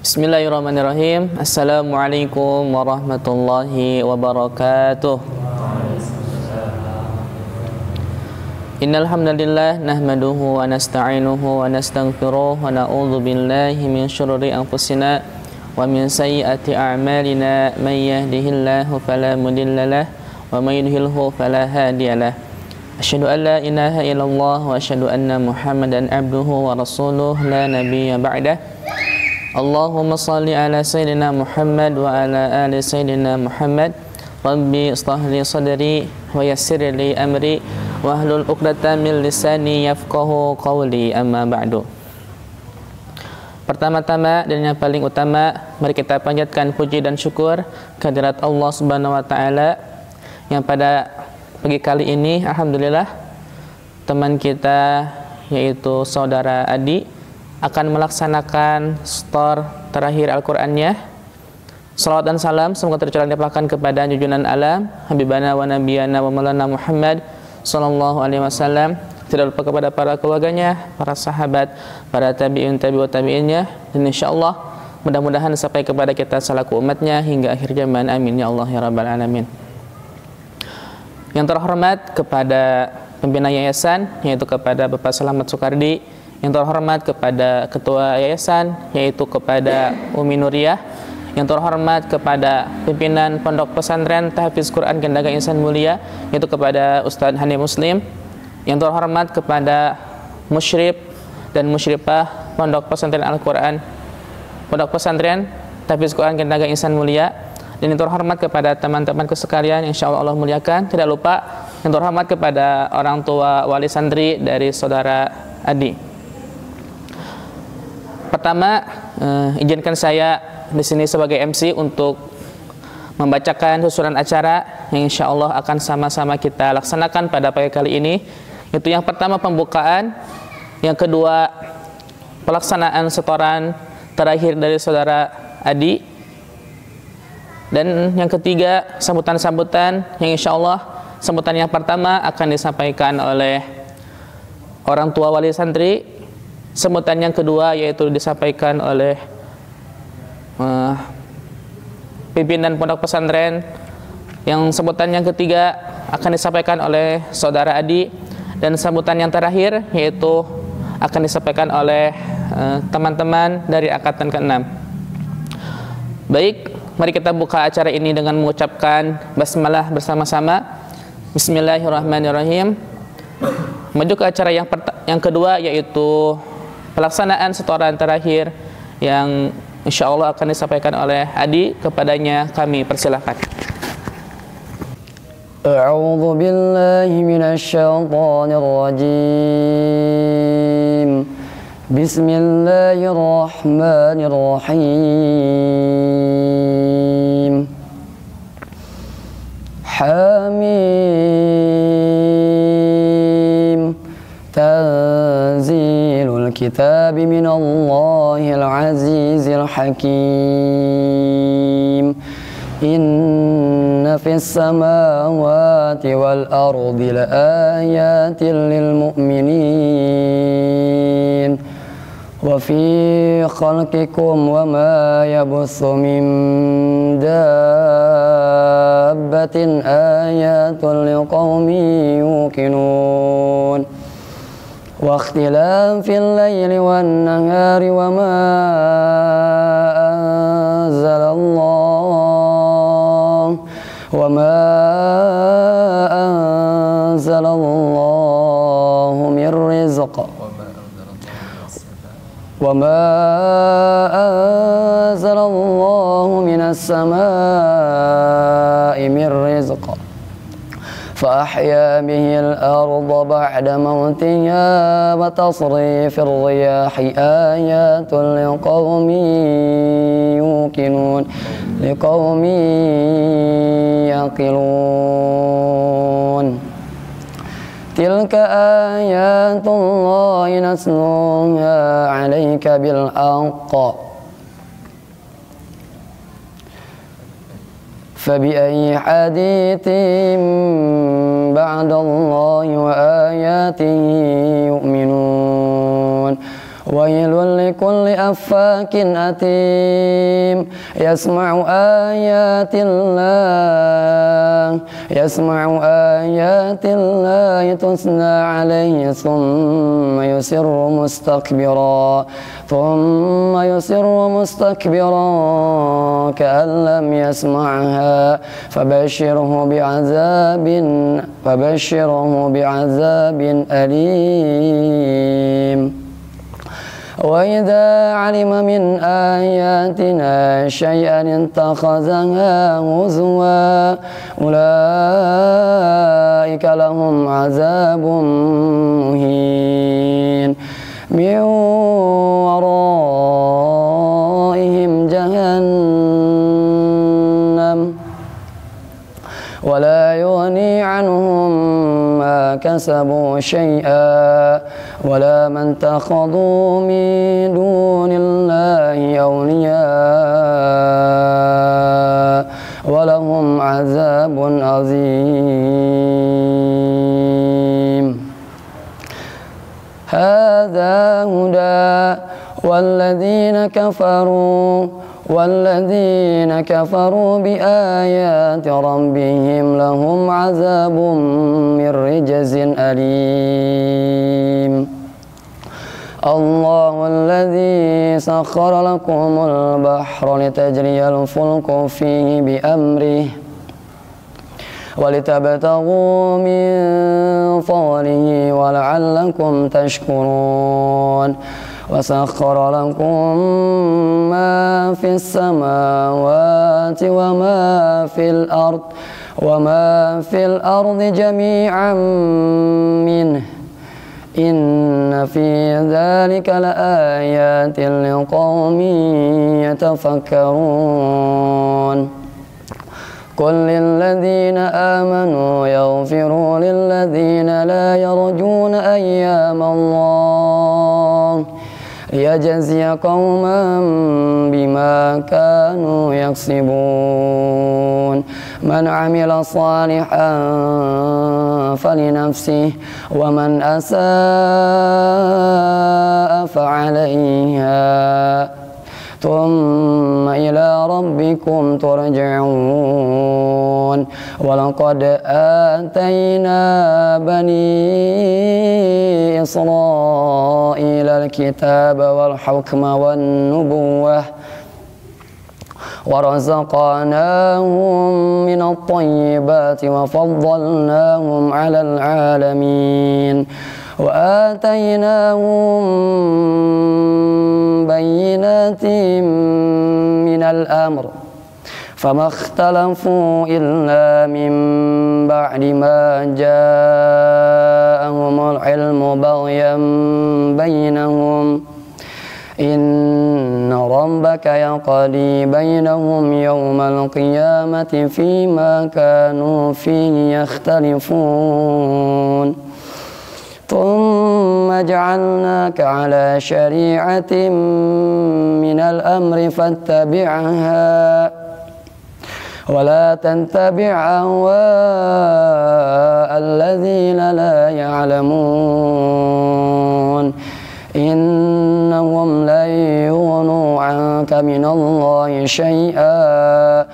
Bismillahirrahmanirrahim. Assalamualaikum warahmatullahi wabarakatuh. Innal hamdalillah nahmaduhu wa nasta'inuhu wa nastaghfiruh wa na'udzu billahi min syururi anfusina wa min sayyiati a'malina. May yahdihillahu fala mudilla lahu wa may yudhlilhu fala hadiyalah. Asyhadu an la ilaha illallah wa asyhadu anna Muhammadan abduhu wa rasuluh la nabiyya ba'dah. Allahumma salli ala sayyidina Muhammad wa ala ali sayyidina Muhammad. Rabbi ishrah li sadri wa yassir li amri wahlul 'uqdatam min lisani yafqahu qawli, amma ba'du. Pertama-tama dan yang paling utama, mari kita panjatkan puji dan syukur kehadirat Allah Subhanahu wa taala yang pada pagi kali ini alhamdulillah teman kita yaitu saudara Adi akan melaksanakan setor terakhir Al-Qur'annya. Salawat dan salam semoga tercurah limpahkan kepada junjungan alam habibana wa nabiyana wa maulana Muhammad sallallahu alaihi wasallam, tidak lupa kepada para keluarganya, para sahabat, para tabi'in tabi'ut tabi'innya, dan insyaallah mudah-mudahan sampai kepada kita selaku umatnya hingga akhir zaman. Amin ya Allah ya rabbal alamin. Yang terhormat kepada pembina yayasan yaitu kepada Bapak Selamat Soekardi, yang terhormat kepada ketua yayasan yaitu kepada Umi Nuriyah, yang terhormat kepada pimpinan Pondok Pesantren Tahfiz Quran Kendaga Insan Mulia yaitu kepada Ustadz Hani Muslim, yang terhormat kepada musyrif dan musyrifah Pondok Pesantren Al-Quran Pondok Pesantren Tahfiz Quran Kendaga Insan Mulia, dan yang terhormat kepada teman-temanku sekalian yang insyaallah Allah muliakan. Tidak lupa yang terhormat kepada orang tua wali santri dari saudara Adi. Pertama, izinkan saya di sini sebagai MC untuk membacakan susunan acara yang insya Allah akan sama-sama kita laksanakan pada pagi kali ini. Itu yang pertama pembukaan, yang kedua pelaksanaan setoran terakhir dari saudara Adi, dan yang ketiga sambutan-sambutan yang insya Allah sambutan yang pertama akan disampaikan oleh orang tua wali santri. Sambutan yang kedua yaitu disampaikan oleh pimpinan pondok pesantren. Yang sambutan yang ketiga akan disampaikan oleh saudara Adi, dan sambutan yang terakhir yaitu akan disampaikan oleh teman-teman dari angkatan ke-6. Baik, mari kita buka acara ini dengan mengucapkan basmalah bersama-sama. Bismillahirrahmanirrahim. Maju ke acara yang kedua yaitu pelaksanaan setoran terakhir yang insya Allah akan disampaikan oleh Adi. Kepadanya kami persilahkan. A'udzu billahi minasyaitonir rajim. Bismillahirrahmanirrahim. Hamim. Tanzilul kitabi minallahil azizil hakim. Inna fis samawati wal ardi laayatin lil mu'minin. Wa fi khalqikum wa ma yabuthu min dabbatin ayatun liqaumin yuqinun. Wa ikhtilafil layli wan nahari wa ma anzalallahu min rizq minas samaa'i min rizq fa ahya bihil arda ba'da mawtiha wa tasrifir riyahi ayatun liqaumin yuqinun yaqilun. Tilka ayatullahi nasluha 'alaika bil haqq. Fabi'ayyi haditsin ba'dallahi wa ayatihi yu'minun. ويل لكل أفاك أثيم يسمع آيات الله تتلى عليه ثم يصر مستكبرا كأن لم يسمعها فبشره بعذاب أليم وإذا علم من آياتنا شيئا اتخذها هزوا أولئك لهم عذاب مهين من ورائهم جهنم ولا يغني عنهم ما كسبوا شيئا ولا من اتخذوا من دون الله أولياء ولهم عذاب عظيم هذا هدى والذين كفروا بآيات ربهم لهم عذاب من رجز أليم الله الذي سخر لكم البحر لتجري الفلك فيه بأمره ولتبتغوا من فضله ولعلكم تشكرون وسخر لكم ما في السماوات وما في الأرض جميعا منه إن في ذلك لآيات لقوم يتفكرون قل للذين آمنوا يغفروا للذين لا يرجون أيام الله ليجزي قوما بما كانوا يكسبون من عمل صالحا فلنفسه ومن أساء فعليها ثم إلى ربكم ترجعون ولقد آتينا بني إسرائيل الكتاب والحكم والنبوة ورزقناهم من الطيبات وفضلناهم على العالمين وآتيناهم بينات من الأمر فما اختلفوا إلا من بعد ما جاءهم العلم بغيا بينهم إن ربك يقضي بينهم يوم القيامة فيما كانوا فيه يختلفون ثم جعلناك على شريعة من الأمر فاتبعها ولا تتبع أهواء الذين لا يعلمون إنهم لن يغنوا عنك من الله شيئا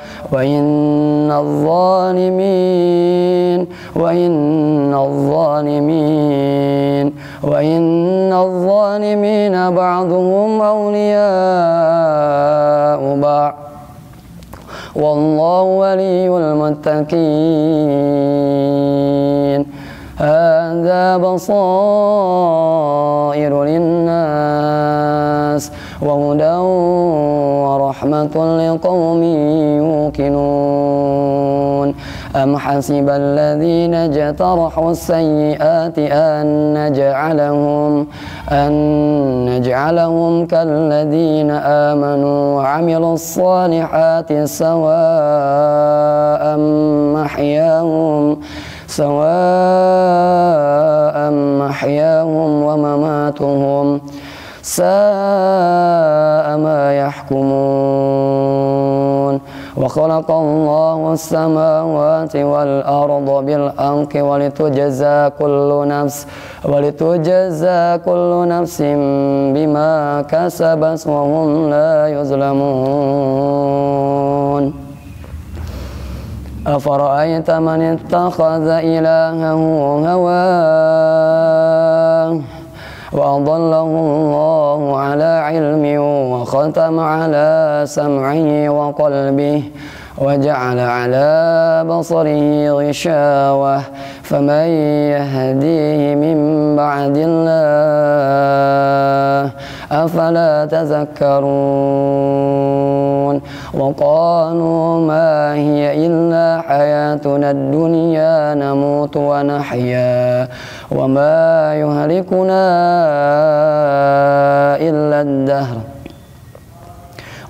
وإن الظالمين بعضهم أولياء بعض والله ولي المتقين هذا بصائر للناس وهدى ورحمة لقوم يوقنون أم حسب الذين اجترحوا السيئات أن نجعلهم كالذين آمنوا وعملوا الصالحات سواء محياهم ومماتهم ساء ما يحكمون وخلق الله السماوات والأرض بالحق ولتجزى كل نفس بما كسبت وهم لا يظلمون أفرأيت من اتخذ إلهه هواه وأضله الله على علم وختم على سمعه وقلبه وجعل على بصره غشاوة فمن يهديه من بعد الله أفلا تذكرون وقالوا ما هي إلا حياتنا الدنيا نموت ونحيا وما يهلكنا إلا الدهر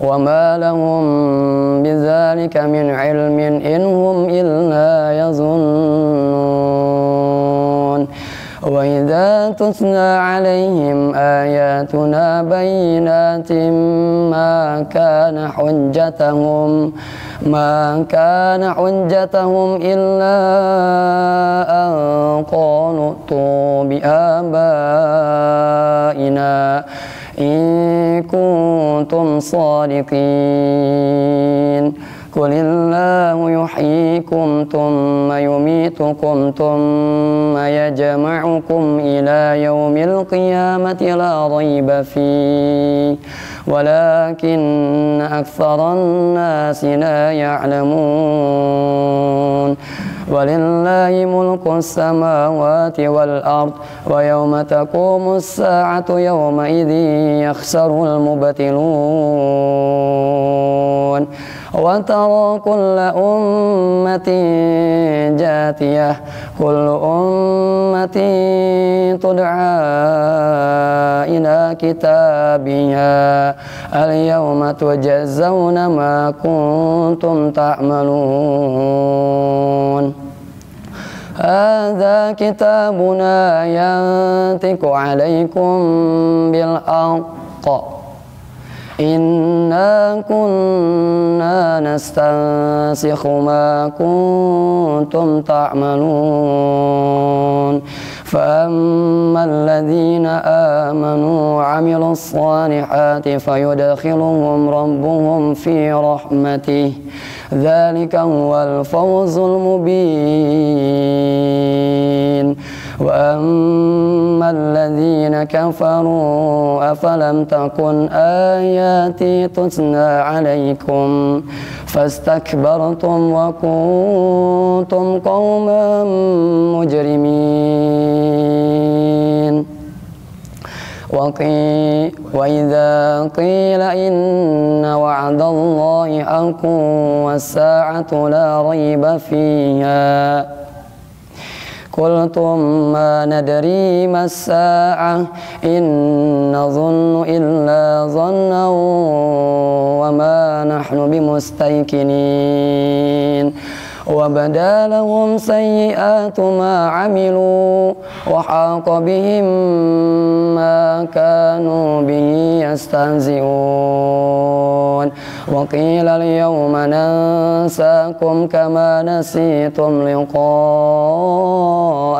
وما لهم بذلك من علم إن هم إلا يظنون وإذا تتلى عليهم آياتنا بينات ما كان حجتهم إلا أن قالوا ائتوا بآبائنا إن كنتم صادقين قل الله يحييكم ثم يميتكم ثم يجمعكم إلى يوم القيامة لا ريب فيه ولكن أكثر الناس لا يعلمون ولله ملك السماوات والأرض ويوم تقوم الساعة يومئذ يخسر المبطلون وترى كل أمة جاثية كل أمة تدعى إلى كتابها اليوم تجزون ما كنتم تعملون هذا كتابنا ينطق عليكم بالحق إنا كنا نستنسخ ما كنتم تعملون فأما الذين آمنوا وعملوا الصالحات فيدخلهم ربهم في رحمته ذلك هو الفوز المبين وأما الذين كفروا أفلم تكن آياتي تتلى عليكم فاستكبرتم وكنتم قوما مجرمين وإذا قيل إن وعد الله حق والساعة لا ريب فيها قلتم ما ندري ما الساعة إن نظن إلا ظنا وما نحن بمستيقنين وبدا لهم سيئات ما عملوا وحاق بهم ما كانوا به يستهزئون وقيل اليوم ننساكم كما نسيتم لقاء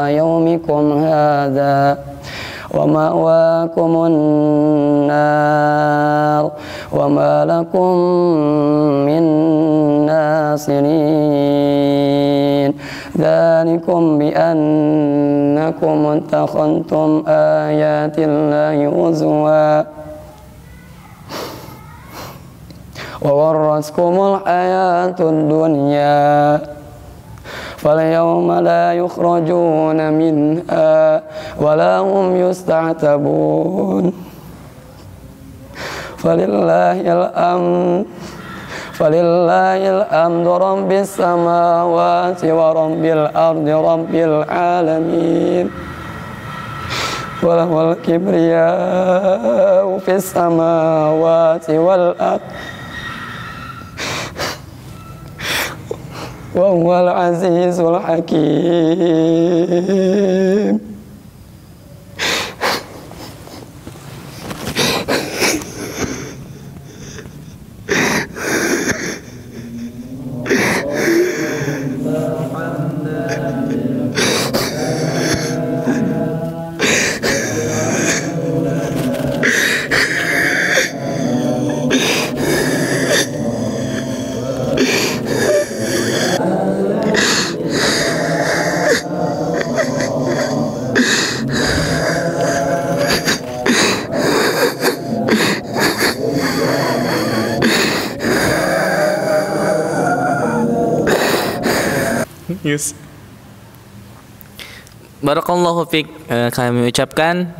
يومكم هذا ومأواكم النار وما لكم من ناصرين ذلكم بأنكم اتخذتم آيات الله هزوا وغرتكم الحياة الدنيا فاليوم لا يخرجون منها ولا هم يستعتبون فلله الأمر رب السماوات ورب الأرض رب العالمين وله الكبرياء في السماوات والأرض وهو العزيز الحكيم Yes. Barakallahu fiik. Kami ucapkan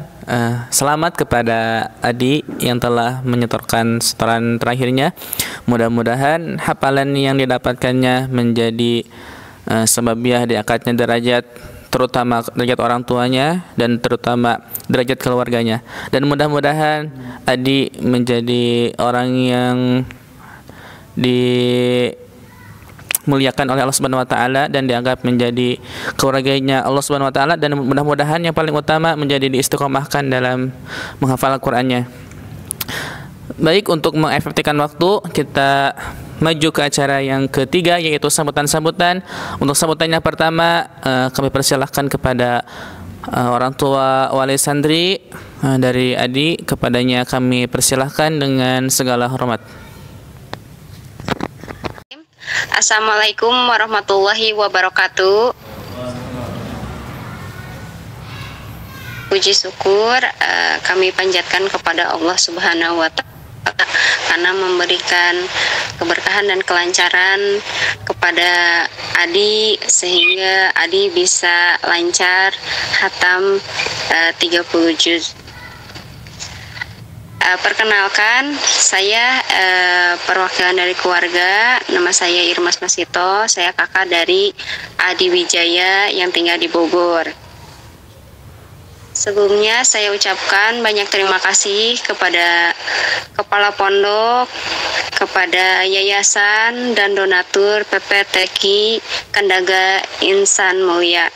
selamat kepada Adi yang telah menyetorkan setoran terakhirnya. Mudah-mudahan hafalan yang didapatkannya menjadi sababiah diangkatnya derajat, terutama derajat orang tuanya dan terutama derajat keluarganya. Dan mudah-mudahan Adi menjadi orang yang dimuliakan oleh Allah Subhanahu wa taala dan dianggap menjadi keluarganya Allah Subhanahu wa taala, dan mudah-mudahan yang paling utama menjadi diistiqomahkan dalam menghafal Al-Qur'annya. Baik, untuk mengefektifkan waktu, kita maju ke acara yang ketiga, yaitu sambutan-sambutan. Untuk sambutan yang pertama, kami persilahkan kepada orang tua wali santri dari Adi. Kepadanya kami persilahkan dengan segala hormat. Assalamualaikum warahmatullahi wabarakatuh. Puji syukur kami panjatkan kepada Allah Subhanahu wa Ta'ala karena memberikan keberkahan dan kelancaran kepada Adi sehingga Adi bisa lancar khatam 30 juz. Perkenalkan, saya perwakilan dari keluarga. Nama saya Irmas Masito. Saya kakak dari Adi Wijaya yang tinggal di Bogor. Sebelumnya saya ucapkan banyak terima kasih kepada Kepala Pondok, kepada Yayasan dan Donatur PPTQ Kandaga Insan Mulia.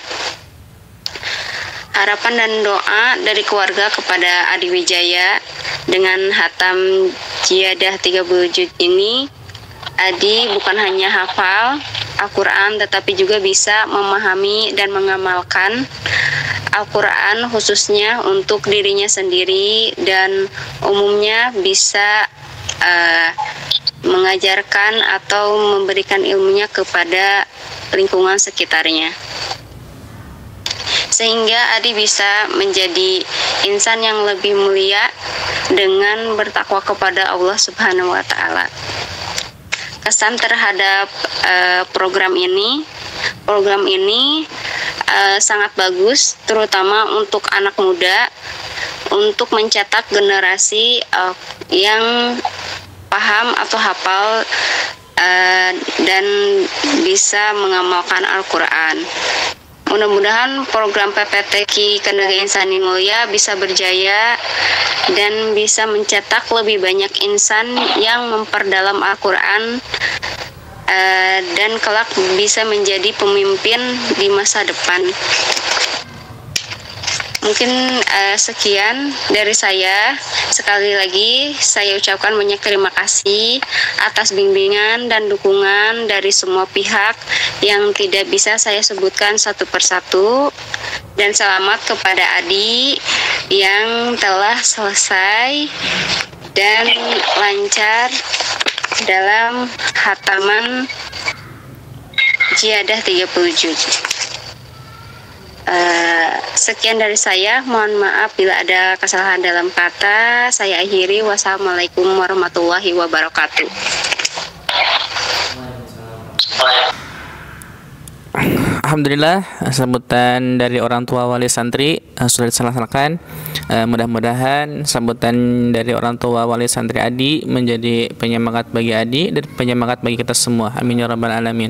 Harapan dan doa dari keluarga kepada Adi Wijaya dengan hatam Jiadah 30 juz ini, Adi bukan hanya hafal Al-Quran tetapi juga bisa memahami dan mengamalkan Al-Quran khususnya untuk dirinya sendiri, dan umumnya bisa mengajarkan atau memberikan ilmunya kepada lingkungan sekitarnya, sehingga Adi bisa menjadi insan yang lebih mulia dengan bertakwa kepada Allah Subhanahu wa Ta'ala. Kesan terhadap program ini sangat bagus, terutama untuk anak muda, untuk mencetak generasi yang paham atau hafal dan bisa mengamalkan Al-Quran. Mudah-mudahan program PPTQ Kandaga Insan Mulia bisa berjaya dan bisa mencetak lebih banyak insan yang memperdalam Al-Quran dan kelak bisa menjadi pemimpin di masa depan. Mungkin sekian dari saya. Sekali lagi saya ucapkan banyak terima kasih atas bimbingan dan dukungan dari semua pihak yang tidak bisa saya sebutkan satu persatu. Dan selamat kepada Adi yang telah selesai dan lancar dalam khataman Jiadah 30 juz. Sekian dari saya, mohon maaf bila ada kesalahan dalam kata. Saya akhiri. Wassalamualaikum warahmatullahi wabarakatuh. Alhamdulillah, sambutan dari orang tua wali santri sudah dilaksanakan. Mudah-mudahan sambutan dari orang tua wali santri Adi menjadi penyemangat bagi Adi dan penyemangat bagi kita semua. Amin ya rabbal alamin.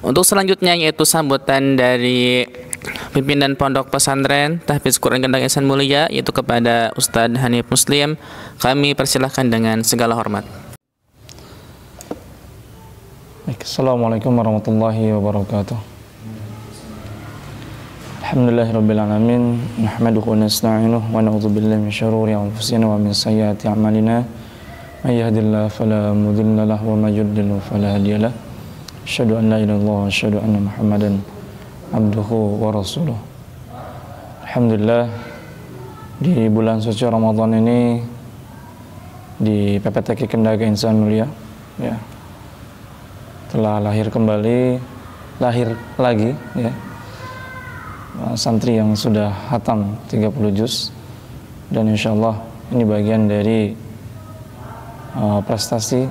Untuk selanjutnya yaitu sambutan dari pimpinan Pondok Pesantren Tahfiz Quran Kandaga Insan Mulia, yaitu kepada Ustadz Hanif Muslim. Kami persilahkan dengan segala hormat. Assalamualaikum warahmatullahi wabarakatuh. Alhamdulillahirabbil alamin, nahmaduhu wa nasta'inuhu wa na'udzu billahi min syururi anfusina wa min sayyiati a'malina. May yahdihillahu fala mudilla lahu wa may yudlil fala hadiya lahu. Asyhadu an la ilaha illallah wa asyhadu anna Muhammadan abduhu wa rasuluh. Alhamdulillah, di bulan suci Ramadan ini di PPTQ Kandaga Insan Mulia ya, telah lahir lagi ya, santri yang sudah hatam 30 juz, dan insyaallah ini bagian dari prestasi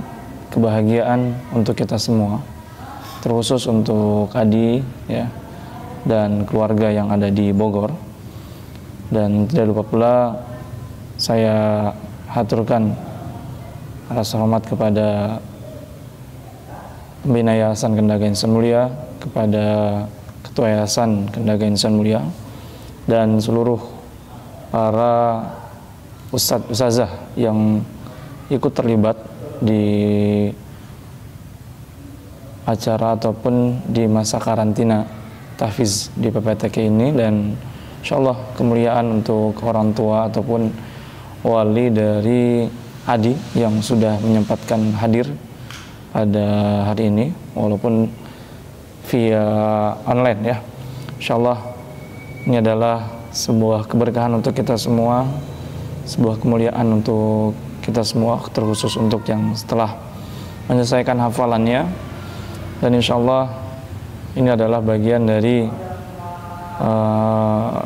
kebahagiaan untuk kita semua, terkhusus untuk Adi ya dan keluarga yang ada di Bogor. Dan tidak lupa pula saya haturkan rasa hormat kepada pembina Yayasan Kendaga Insan Mulia, kepada Ketua Yayasan Kendaga Insan Mulia, dan seluruh para ustadz-ustazah yang ikut terlibat di acara ataupun di masa karantina tahfiz di PPTK ini. Dan insyaallah kemuliaan untuk orang tua ataupun wali dari Adi yang sudah menyempatkan hadir pada hari ini walaupun via online ya. Insyaallah ini adalah sebuah keberkahan untuk kita semua, sebuah kemuliaan untuk kita semua, terkhusus untuk yang setelah menyelesaikan hafalannya. Dan insyaallah ini adalah bagian dari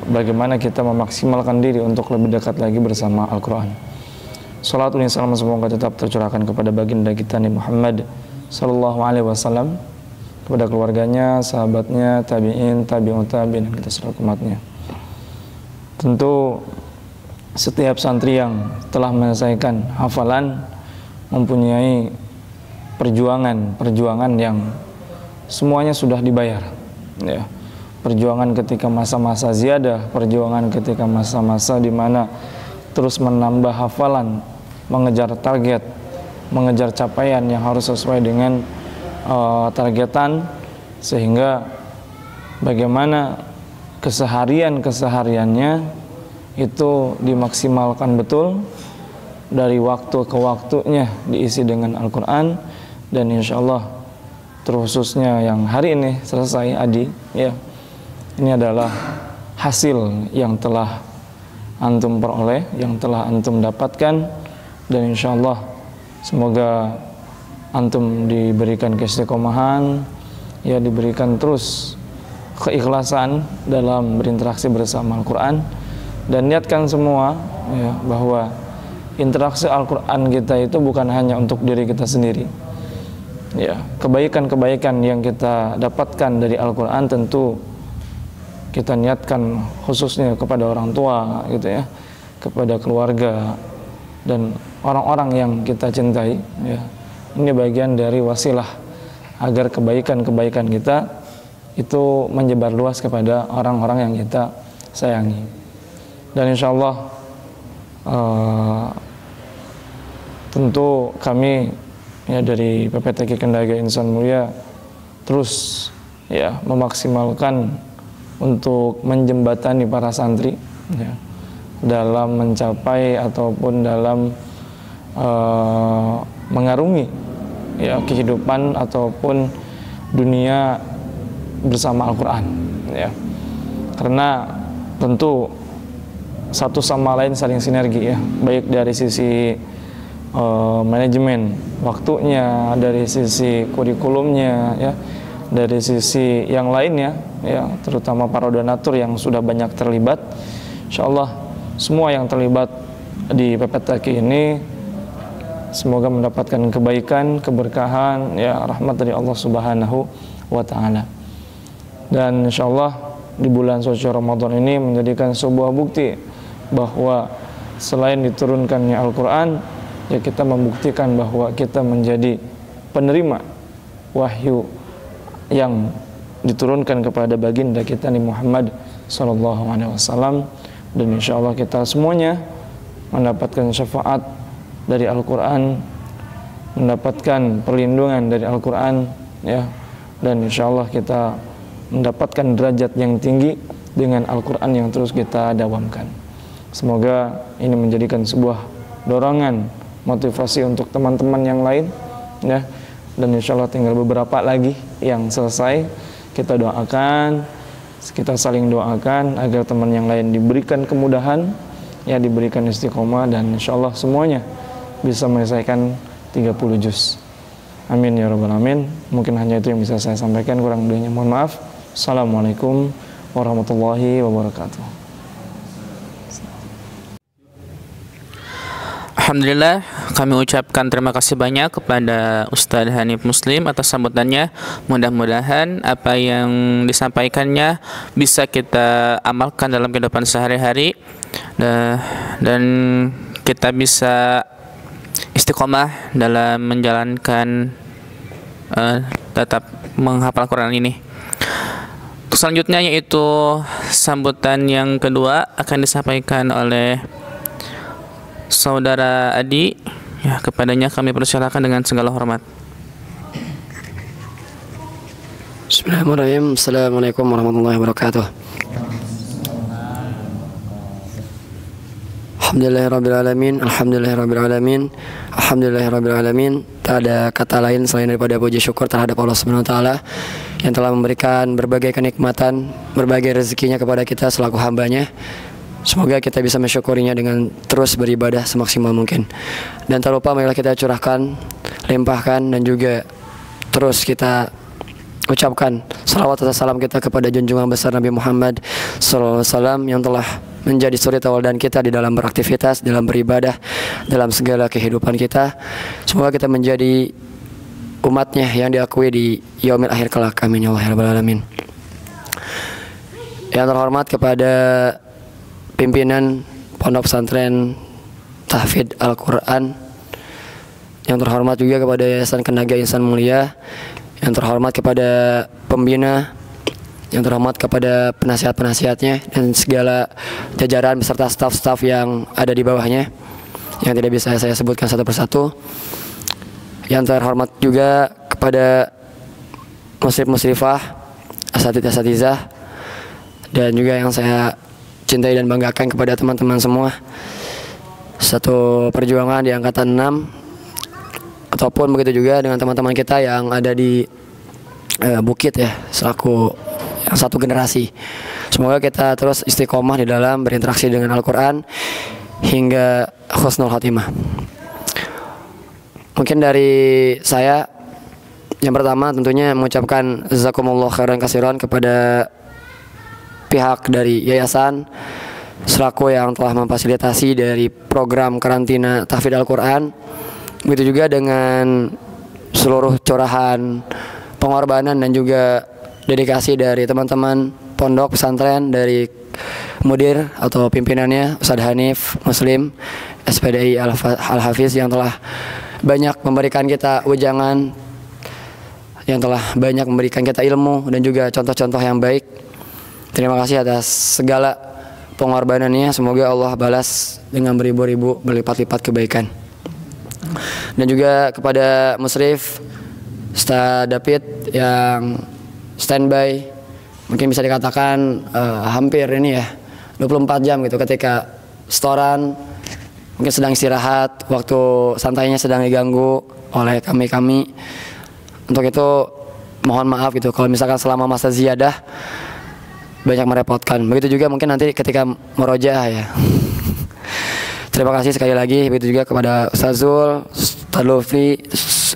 bagaimana kita memaksimalkan diri untuk lebih dekat lagi bersama Al-Quran. Salatul salam semoga tetap tercurahkan kepada baginda kita Nabi Muhammad sallallahu alaihi wasallam, kepada keluarganya, sahabatnya, tabi'in, tabi'ut tabi'in, dan kita seluruh umatnya. Tentu setiap santri yang telah menyelesaikan hafalan mempunyai perjuangan yang semuanya sudah dibayar ya. Perjuangan ketika masa-masa ziyadah, perjuangan ketika masa-masa di mana terus menambah hafalan, mengejar target, mengejar capaian yang harus sesuai dengan targetan, sehingga bagaimana kesehariannya itu dimaksimalkan betul, dari waktu ke waktunya diisi dengan Al-Quran. Dan insyaallah terkhususnya yang hari ini selesai Adi ya, ini adalah hasil yang telah antum peroleh, yang telah antum dapatkan. Dan insyaallah semoga antum diberikan keistiqomahan ya, diberikan terus keikhlasan dalam berinteraksi bersama Al-Quran. Dan niatkan semua ya, bahwa interaksi Al-Quran kita itu bukan hanya untuk diri kita sendiri ya. Kebaikan-kebaikan yang kita dapatkan dari Al-Quran tentu kita niatkan khususnya kepada orang tua gitu ya, kepada keluarga dan orang-orang yang kita cintai ya. Ini bagian dari wasilah agar kebaikan-kebaikan kita itu menyebar luas kepada orang-orang yang kita sayangi. Dan insyaallah tentu kami ya dari PPTK Kendaga Insan Mulia terus ya memaksimalkan untuk menjembatani para santri ya, dalam mencapai ataupun dalam mengarungi ya kehidupan ataupun dunia bersama Al-Quran ya. Karena tentu satu sama lain saling sinergi ya, baik dari sisi manajemen waktunya, dari sisi kurikulumnya ya, dari sisi yang lainnya ya, terutama para donatur yang sudah banyak terlibat. Insyaallah semua yang terlibat di PPTK ini semoga mendapatkan kebaikan, keberkahan ya, rahmat dari Allah Subhanahu wa taala. Dan insyaallah di bulan suci Ramadan ini menjadikan sebuah bukti bahwa selain diturunkannya Al-Quran ya, kita membuktikan bahwa kita menjadi penerima wahyu yang diturunkan kepada baginda kita Nabi Muhammad SAW. Dan insyaallah kita semuanya mendapatkan syafaat dari Al-Quran, mendapatkan perlindungan dari Al-Quran ya. Dan insyaallah kita mendapatkan derajat yang tinggi dengan Al-Quran yang terus kita dawamkan. Semoga ini menjadikan sebuah dorongan, motivasi untuk teman-teman yang lain ya. Dan insyaallah tinggal beberapa lagi yang selesai. Kita doakan, kita saling doakan agar teman yang lain diberikan kemudahan ya, diberikan istiqomah, dan insyaallah semuanya bisa menyelesaikan 30 juz. Amin ya rabbal alamin. Mungkin hanya itu yang bisa saya sampaikan, kurang lebihnya mohon maaf. Assalamualaikum warahmatullahi wabarakatuh. Alhamdulillah, kami ucapkan terima kasih banyak kepada Ustadz Hanif Muslim atas sambutannya. Mudah-mudahan apa yang disampaikannya bisa kita amalkan dalam kehidupan sehari-hari, dan kita bisa istiqomah dalam menjalankan tetap menghafal Quran ini. Untuk selanjutnya yaitu sambutan yang kedua akan disampaikan oleh Saudara Adi. Ya, kepadanya kami persilakan dengan segala hormat. Bismillahirrahmanirrahim. Assalamualaikum warahmatullahi wabarakatuh. Alhamdulillahirrabbilalamin. Alhamdulillahirrabbilalamin. Alhamdulillahirrabbilalamin. Tak ada kata lain selain daripada puji syukur terhadap Allah Subhanahu wa taala yang telah memberikan berbagai kenikmatan, berbagai rezekinya kepada kita selaku hambanya. Semoga kita bisa mensyukurinya dengan terus beribadah semaksimal mungkin. Dan tak lupa marilah kita curahkan, limpahkan, dan juga terus kita ucapkan salawat atau salam kita kepada junjungan besar Nabi Muhammad SAW yang telah menjadi suri tauladan kita di dalam beraktivitas, dalam beribadah, dalam segala kehidupan kita. Semoga kita menjadi umatnya yang diakui di yaumil akhir kelak. Amin ya Allah ya Rabbal Alamin. Yang terhormat kepada pimpinan Pondok Pesantren Tahfidz Al-Quran, yang terhormat juga kepada Yayasan Kendaga Insan Mulia, yang terhormat kepada pembina, yang terhormat kepada penasihat-penasihatnya dan segala jajaran beserta staf-staf yang ada di bawahnya yang tidak bisa saya sebutkan satu persatu. Yang terhormat juga kepada musyrif-musyrifah, asatidz-asatizah, dan juga yang saya cintai dan banggakan kepada teman-teman semua satu perjuangan di angkatan 6, ataupun begitu juga dengan teman-teman kita yang ada di Bukit ya, selaku yang satu generasi. Semoga kita terus istiqomah di dalam berinteraksi dengan Al-Quran hingga husnul khotimah. Mungkin dari saya yang pertama tentunya mengucapkan jazakumullah khairan katsiran kepada pihak dari yayasan selaku yang telah memfasilitasi dari program karantina tahfidz Al-Quran. Begitu juga dengan seluruh curahan pengorbanan dan juga dedikasi dari teman-teman pondok pesantren, dari mudir atau pimpinannya Ustadz Hanif Muslim SPDI Al-Hafiz yang telah banyak memberikan kita wejangan, yang telah banyak memberikan kita ilmu dan juga contoh-contoh yang baik. Terima kasih atas segala pengorbanannya. Semoga Allah balas dengan beribu-ribu berlipat-lipat kebaikan. Dan juga kepada musyrif Ustaz David yang standby, mungkin bisa dikatakan hampir ini ya 24 jam gitu, ketika setoran mungkin sedang istirahat, waktu santainya sedang diganggu oleh kami. Untuk itu mohon maaf gitu kalau misalkan selama masa ziyadah banyak merepotkan. Begitu juga mungkin nanti ketika murojaah ya. Terima kasih sekali lagi. Begitu juga kepada Ustaz Zul, Ustaz Lufri,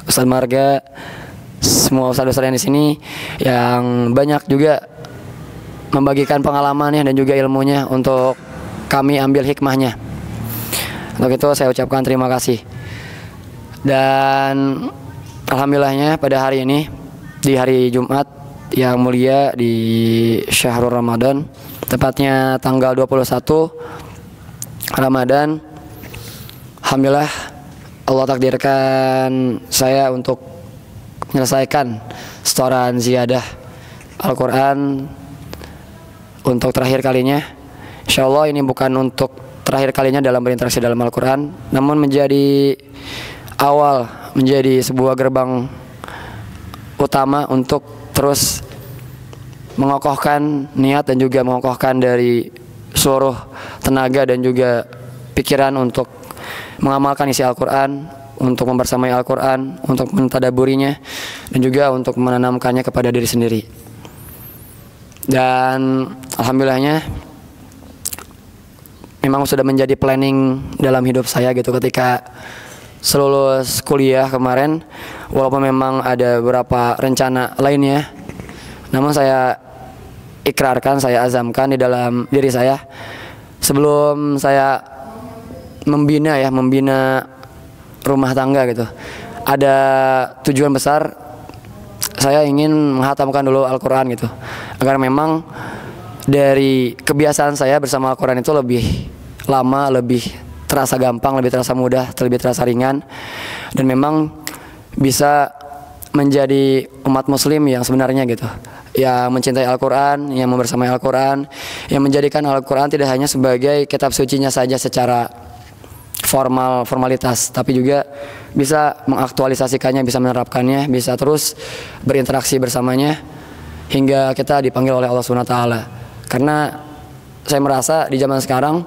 Ustaz Marga, semua ustaz-ustaz yang di sini yang banyak juga membagikan pengalamannya dan juga ilmunya untuk kami ambil hikmahnya. Untuk itu saya ucapkan terima kasih. Dan alhamdulillahnya pada hari ini, di hari Jumat yang mulia di Syahrul Ramadan, tepatnya tanggal 21 Ramadan, alhamdulillah Allah takdirkan saya untuk menyelesaikan setoran ziyadah Al-Quran untuk terakhir kalinya. Insya Allah ini bukan untuk terakhir kalinya dalam berinteraksi dalam Al-Quran, namun menjadi awal, menjadi sebuah gerbang utama untuk terus mengokohkan niat dan juga mengokohkan dari seluruh tenaga dan juga pikiran untuk mengamalkan isi Al-Quran, untuk membersamai Al-Quran, untuk mentadaburinya, dan juga untuk menanamkannya kepada diri sendiri. Dan alhamdulillahnya memang sudah menjadi planning dalam hidup saya gitu, ketika selulus kuliah kemarin, walaupun memang ada beberapa rencana lainnya, namun saya ikrarkan, saya azamkan di dalam diri saya sebelum saya membina rumah tangga gitu. Ada tujuan besar, saya ingin menghatamkan dulu Al-Quran gitu, agar memang dari kebiasaan saya bersama Al-Quran itu lebih lama, lebih terasa gampang, lebih terasa mudah, lebih terasa ringan, dan memang bisa menjadi umat muslim yang sebenarnya gitu, yang mencintai Al-Quran, yang membersamai Al-Quran, yang menjadikan Al-Quran tidak hanya sebagai kitab sucinya saja secara formalitas, tapi juga bisa mengaktualisasikannya, bisa menerapkannya, bisa terus berinteraksi bersamanya hingga kita dipanggil oleh Allah SWT. Karena saya merasa di zaman sekarang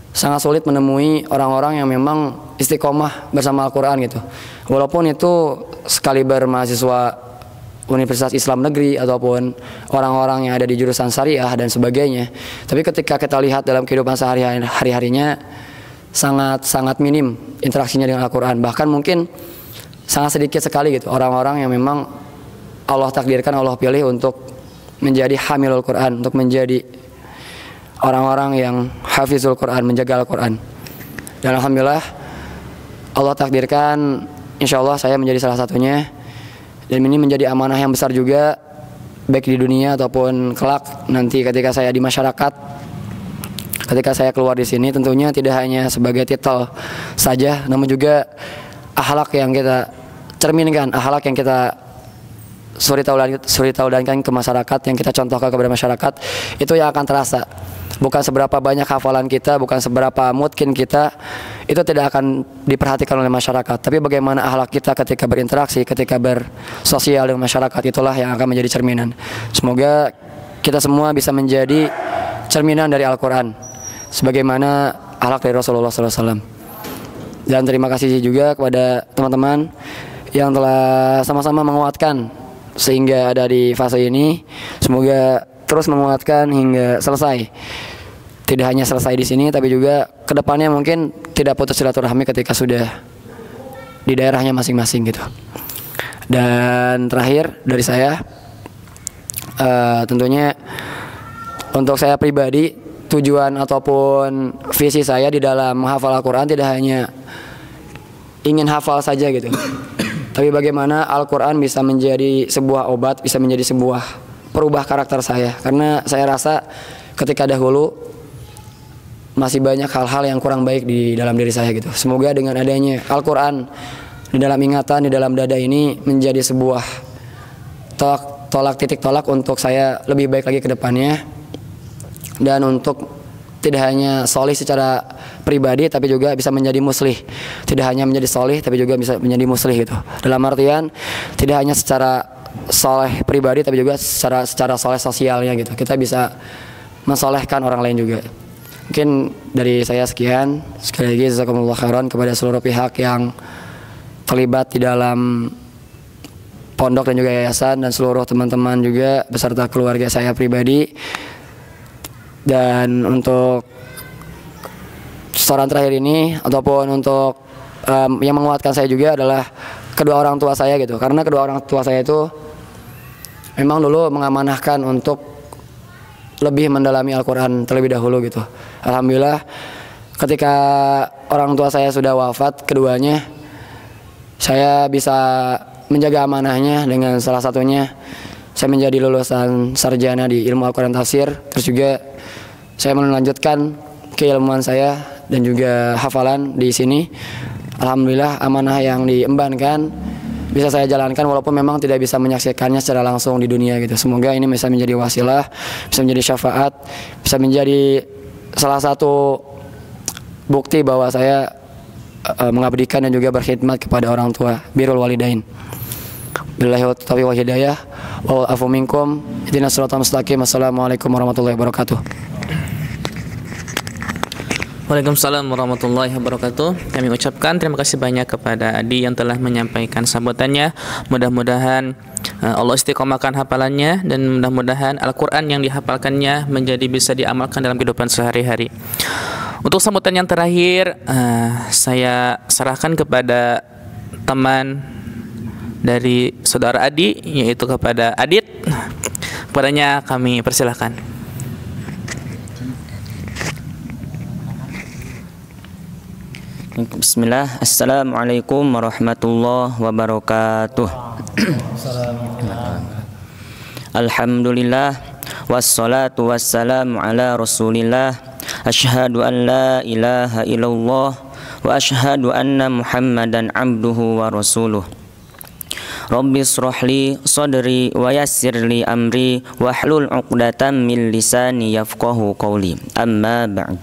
sangat sulit menemui orang-orang yang memang istiqomah bersama Al-Quran gitu. Walaupun itu sekaliber mahasiswa Universitas Islam Negeri ataupun orang-orang yang ada di jurusan syariah dan sebagainya, tapi ketika kita lihat dalam kehidupan sehari-harinya sangat minim interaksinya dengan Al-Quran. Bahkan mungkin sangat sedikit sekali gitu orang-orang yang memang Allah takdirkan, Allah pilih untuk menjadi hamilul Quran, untuk menjadi orang-orang yang hafizul Quran, menjaga Al-Quran. Dan alhamdulillah Allah takdirkan, insya Allah saya menjadi salah satunya. Dan ini menjadi amanah yang besar juga, baik di dunia ataupun kelak nanti ketika saya di masyarakat. Ketika saya keluar di sini, tentunya tidak hanya sebagai titel saja, namun juga akhlak yang kita cerminkan, akhlak yang kita suri taulankan ke masyarakat, yang kita contohkan kepada masyarakat, itu yang akan terasa. Bukan seberapa banyak hafalan kita, bukan seberapa mungkin kita, itu tidak akan diperhatikan oleh masyarakat. Tapi bagaimana akhlak kita ketika berinteraksi, ketika bersosial dengan masyarakat, itulah yang akan menjadi cerminan. Semoga kita semua bisa menjadi cerminan dari Al-Quran, sebagaimana akhlak dari Rasulullah SAW. Dan terima kasih juga kepada teman-teman yang telah sama-sama menguatkan sehingga ada di fase ini. Semoga terus menguatkan hingga selesai. Tidak hanya selesai di sini, tapi juga kedepannya mungkin tidak putus silaturahmi ketika sudah di daerahnya masing-masing gitu. Dan terakhir dari saya, tentunya untuk saya pribadi, tujuan ataupun visi saya di dalam menghafal Al-Quran tidak hanya ingin hafal saja gitu, tapi bagaimana Al-Quran bisa menjadi sebuah obat, bisa menjadi sebuah perubah karakter saya. Karena saya rasa ketika dahulu masih banyak hal-hal yang kurang baik di dalam diri saya gitu. Semoga dengan adanya Al-Quran di dalam ingatan, di dalam dada ini menjadi sebuah titik tolak untuk saya lebih baik lagi ke depannya. Dan untuk tidak hanya solih secara pribadi, tapi juga bisa menjadi muslih. Tidak hanya menjadi solih, tapi juga bisa menjadi muslih gitu. Dalam artian tidak hanya secara soleh pribadi, tapi juga secara soleh sosialnya gitu. Kita bisa mensolehkan orang lain juga. Mungkin dari saya sekian. Sekali lagi jazakumullah khairan kepada seluruh pihak yang terlibat di dalam pondok dan juga yayasan, dan seluruh teman-teman juga beserta keluarga saya pribadi. Dan untuk setoran terakhir ini ataupun untuk yang menguatkan saya juga adalah kedua orang tua saya gitu. Karena kedua orang tua saya itu memang dulu mengamanahkan untuk lebih mendalami Al-Quran terlebih dahulu gitu. Alhamdulillah ketika orang tua saya sudah wafat keduanya, saya bisa menjaga amanahnya dengan salah satunya saya menjadi lulusan sarjana di ilmu Al-Quran tafsir. Terus juga saya melanjutkan keilmuan saya dan juga hafalan di sini. Alhamdulillah amanah yang diembankan bisa saya jalankan walaupun memang tidak bisa menyaksikannya secara langsung di dunia gitu. Semoga ini bisa menjadi wasilah, bisa menjadi syafaat, bisa menjadi salah satu bukti bahwa saya mengabdikan dan juga berkhidmat kepada orang tua, birrul walidain. Billahi taufiq wal hidayah. Wa afu minkum. Ihdinas siratal mustaqim. Assalamualaikum warahmatullahi wabarakatuh. Waalaikumsalam warahmatullahi wabarakatuh. Kami ucapkan terima kasih banyak kepada Adi yang telah menyampaikan sambutannya. Mudah-mudahan Allah istiqomahkan hafalannya, dan mudah-mudahan Al-Quran yang dihafalkannya menjadi bisa diamalkan dalam kehidupan sehari-hari. Untuk sambutan yang terakhir, saya serahkan kepada teman dari saudara Adi, yaitu kepada Adit. Kepadanya kami persilahkan. Bismillah. Assalamualaikum warahmatullahi wabarakatuh. Alhamdulillah wassalatu wassalamu ala Rasulillah. Asyhadu an la ilaha illallah wa asyhadu anna Muhammadan abduhu wa rasuluh. Rabbi shrahli sadri wa yassirli amri wahlul 'uqdatam min lisani yafqahu qawli. Amma ba'd.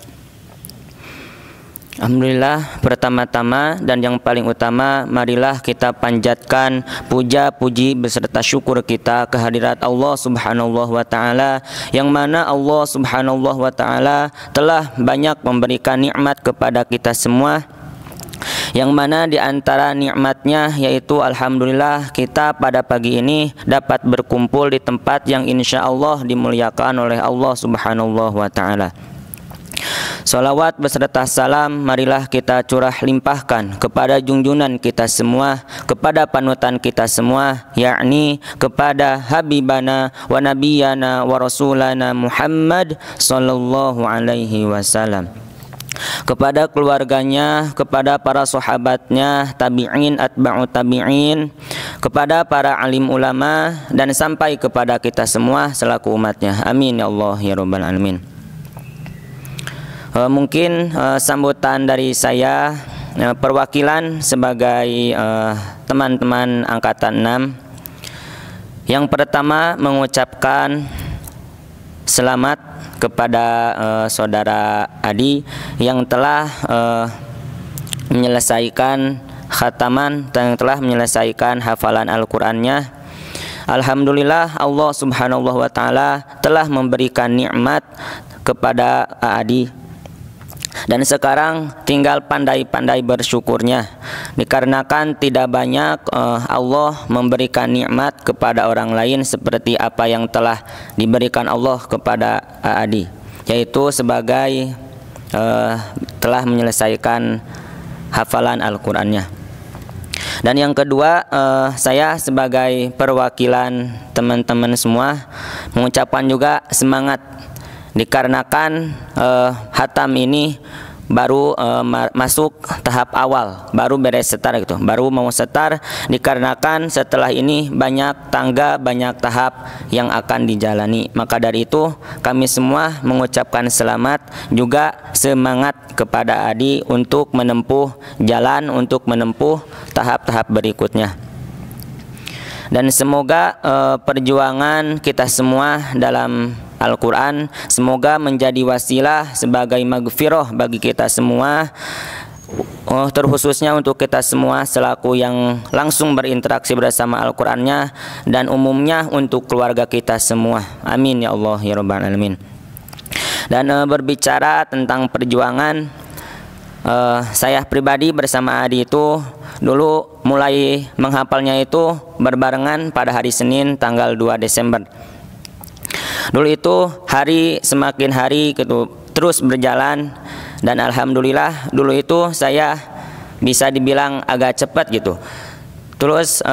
Alhamdulillah, pertama-tama dan yang paling utama, marilah kita panjatkan puja-puji beserta syukur kita kehadirat Allah Subhanahu wa Ta'ala, yang mana Allah Subhanahu wa Ta'ala telah banyak memberikan nikmat kepada kita semua, yang mana di antara nikmatnya yaitu alhamdulillah kita pada pagi ini dapat berkumpul di tempat yang insya Allah dimuliakan oleh Allah Subhanahu wa Ta'ala. Salawat beserta salam marilah kita curah limpahkan kepada junjungan kita semua, kepada panutan kita semua, yakni kepada Habibana wa Nabiyana wa Rasulana Muhammad sallallahu alaihi wasallam, kepada keluarganya, kepada para sahabatnya, tabi'in, atba'u tabi'in, kepada para alim ulama, dan sampai kepada kita semua selaku umatnya. Amin ya Allah ya Rabbal Alamin. Mungkin sambutan dari saya, perwakilan sebagai teman-teman angkatan 6. Yang pertama mengucapkan selamat kepada saudara Adi yang telah menyelesaikan khataman dan telah menyelesaikan hafalan Al-Qur'annya. Alhamdulillah Allah Subhanahu wa Ta'ala telah memberikan nikmat kepada Adi, dan sekarang tinggal pandai-pandai bersyukurnya, dikarenakan tidak banyak Allah memberikan nikmat kepada orang lain seperti apa yang telah diberikan Allah kepada Adi, yaitu sebagai telah menyelesaikan hafalan Al-Qur'annya. Dan yang kedua, saya sebagai perwakilan teman-teman semua mengucapkan juga semangat, dikarenakan hatam ini baru masuk tahap awal, baru beres setar gitu, baru mau setar, dikarenakan setelah ini banyak tangga, banyak tahap yang akan dijalani. Maka dari itu kami semua mengucapkan selamat juga semangat kepada Adi untuk menempuh jalan, untuk menempuh tahap-tahap berikutnya. Dan semoga perjuangan kita semua dalam Al-Quran semoga menjadi wasilah sebagai maghfirah bagi kita semua, terkhususnya untuk kita semua selaku yang langsung berinteraksi bersama Al-Qurannya, dan umumnya untuk keluarga kita semua. Amin ya Allah ya Rabbal Alamin. Dan berbicara tentang perjuangan, saya pribadi bersama Adi itu dulu mulai menghafalnya itu berbarengan pada hari Senin tanggal 2 Desember. Dulu itu hari semakin hari terus berjalan, dan alhamdulillah dulu itu saya bisa dibilang agak cepat gitu. Terus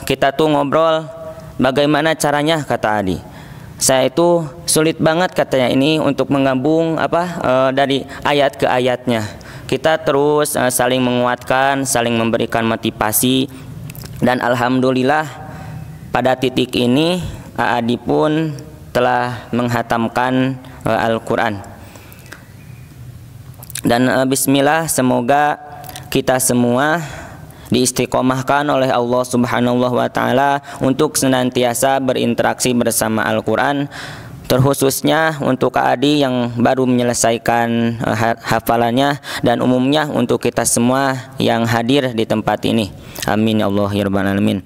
kita tuh ngobrol bagaimana caranya, kata Adi. Saya itu sulit banget katanya ini untuk menggabung dari ayat ke ayatnya. Kita terus saling menguatkan, saling memberikan motivasi, dan alhamdulillah pada titik ini Adi pun telah menghatamkan Al-Quran. Dan bismillah, semoga kita semua diistiqomahkan oleh Allah Subhanahu wa Ta'ala untuk senantiasa berinteraksi bersama Al-Quran, terkhususnya untuk Kak Adi yang baru menyelesaikan hafalannya, dan umumnya untuk kita semua yang hadir di tempat ini. Amin ya Allah ya Rabbal Alamin.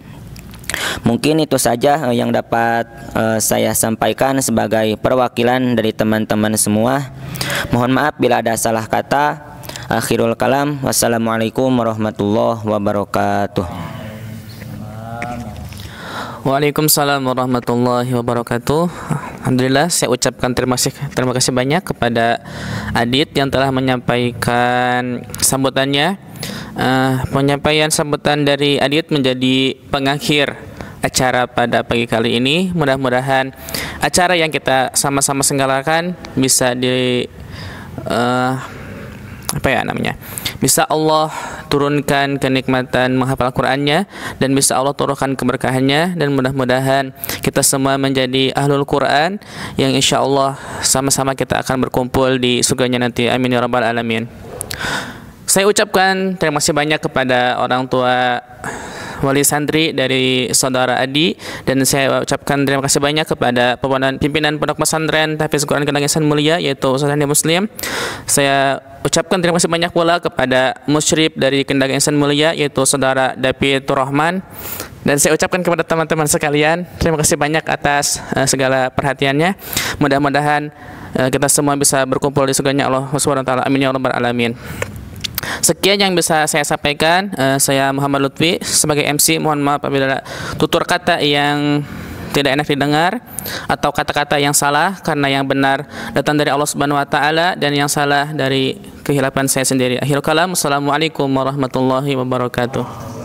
Mungkin itu saja yang dapat saya sampaikan sebagai perwakilan dari teman-teman semua. Mohon maaf bila ada salah kata. Akhirul kalam. Wassalamualaikum warahmatullahi wabarakatuh. Waalaikumsalam warahmatullahi wabarakatuh. Alhamdulillah, saya ucapkan terima kasih banyak kepada Adit yang telah menyampaikan sambutannya. Penyampaian sambutan dari Adit menjadi pengakhir acara pada pagi kali ini. Mudah-mudahan acara yang kita sama-sama selenggarakan bisa bisa Allah turunkan kenikmatan menghafal Qur'annya, dan bisa Allah turunkan keberkahannya, dan mudah-mudahan kita semua menjadi ahlul Qur'an yang insya Allah sama-sama kita akan berkumpul di surganya nanti. Amin ya rabbal alamin. Saya ucapkan terima kasih banyak kepada orang tua wali santri dari saudara Adi, dan saya ucapkan terima kasih banyak kepada pimpinan Pondok Pesantren Tahfiz Quran Kendang Ihsan Mulia, yaitu Ustaz Handi Muslim. Saya ucapkan terima kasih banyak pula kepada musyrif dari Kendang Ihsan Mulia, yaitu saudara David Rahman. Dan saya ucapkan kepada teman-teman sekalian, terima kasih banyak atas segala perhatiannya. Mudah-mudahan kita semua bisa berkumpul di surganya Allah Subhanahu wa taala. Amin ya rabbal alamin. Sekian yang bisa saya sampaikan. Saya Muhammad Lutfi sebagai MC. Mohon maaf apabila tutur kata yang tidak enak didengar atau kata-kata yang salah, karena yang benar datang dari Allah Subhanahu wa taala dan yang salah dari kehilapan saya sendiri. Akhirul kalam. Assalamualaikum warahmatullahi wabarakatuh.